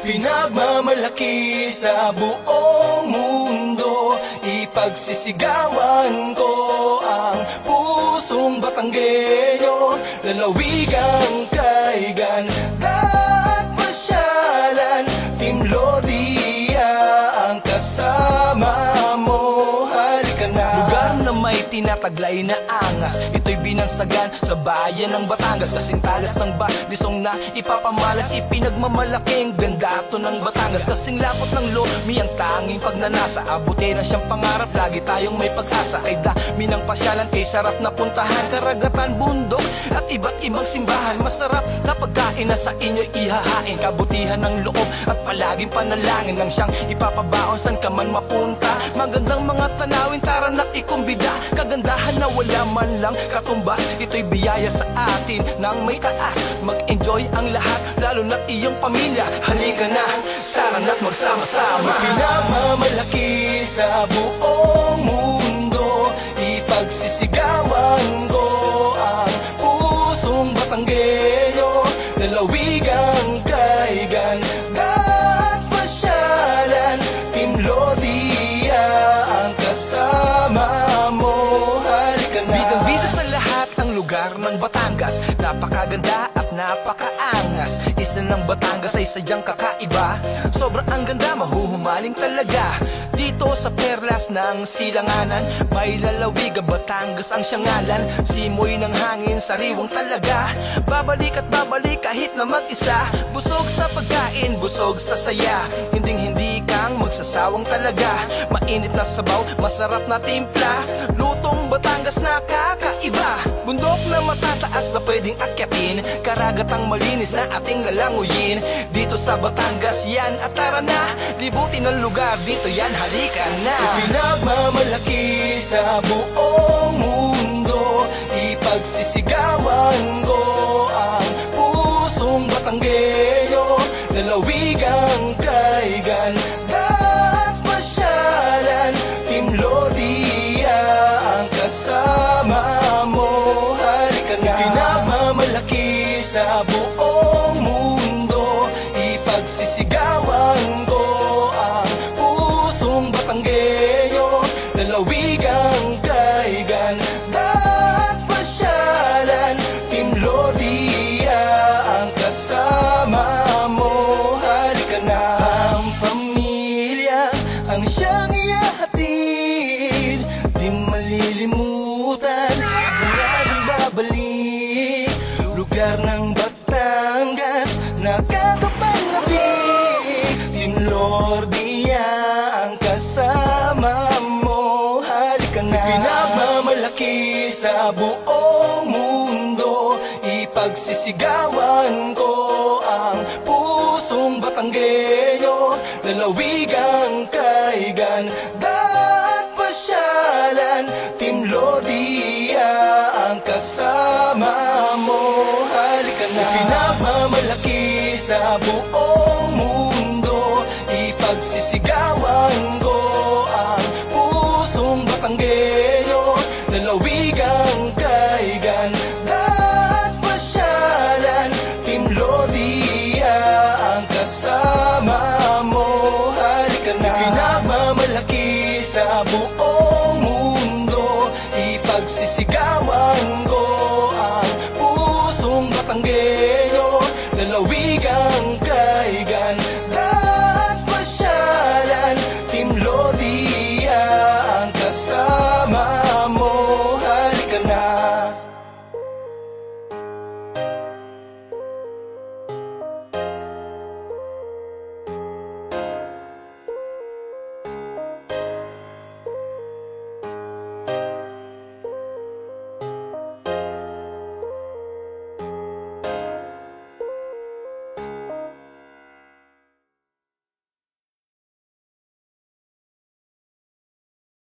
Ipinagmamalaki sa buong mundo, ipagsisigawan ko ang pusong Batanggenyo. Lalawigang kay ganda at pasyalan, Team Lodia ang kasama mo. Halika na. Lugar na may tinataglay na angas, ito'y binansagan sa bayan ng Batangas. Kasing talas ng balisong na ipapamalas, ipinagmamalaking ganda to ng Batangas. Kasing lapot ng lomi ang tanging pagnanasa, abutin na siyang pangarap, lagi tayong may pag-asa. Ay dami ng pasyalan, kay sarap na puntahan, karagatan, bundok at iba't ibang simbahan. Masarap na pagkain na sa inyo'y ihahain, kabutihan ng loob at palaging panalangin ng siyang ipapabaon san ka man mapunta. Magandang mga tanawin, tara na't ikumbida, kagandahan na wala man lang katumbas. Ito'y biyaya sa atin ng may taas, mag-enjoy ang lahat, lalo na't iyong pamilya. Halika na, tara na't magsama-sama. Pinagmamalaki sa buong mundo, ipagsisigawan ko ang pusong Batanggenyo. Lalawigang kay ganda at pasyalan, Team Lodia ang kasama mo. Halika na. Bidang-bida sa lahat ang lugar ng Batangas, napakaganda at napakaangas. Isa ng Batangas ay sadyang kakaiba, sobrang ang ganda, mahuhumaling talaga. Dito sa perlas ng silanganan, may lalawig ang Batangas ang siyangalan. Simoy ng hangin, sariwang talaga, babalik at babalik kahit na mag-isa. Busog sa pagkain, busog sa saya, hinding-hindi kang magsasawang talaga. Mainit na sabaw, masarap na timpla, lutong Batangas na kakaiba. Bundok na matataas na pwedeng akyatin, karagatang malinis na ating lalanguyin. Dito sa Batangas yan, at tara na, libutin ang lugar dito yan, halika na. Ipinagmamalaki sa buong mundo, ipagsisigawan ko ang pusong Batanggenyo. Lalawigang kay ganda at pasyalan, Team Lodia ang kasama mo. Halika na. Ipinagmamalaki sa buong mundo, ipagsisigawan ko ang pusong Batanggenyo. Lalawigang kay ganda at pasyalan, Team Lodia ang kasama mo. Halika na. Ang pamilya ang siyang ihahatid, di malilimutan, siguradong babalik. Lugar ng Batangas, nakakapangabig, Team Lodia ang kasama mo. Halika na. Ipinagmamalaki sa buong mundo, ipagsisigawan ko ang pusong Batanggenyo. Lalawigang kay ganda at pasyalan, Team Lodia ang kasama mo. Halika na. Ipinagmamalaki sa buong mundo, ipagsisigawan ko ang pusong Batanggenyo. Lalawigang kay ganda at pasyalan, Team Lodia ang kasama mo. Halika na. Ipinagmamalaki sa buong mundo,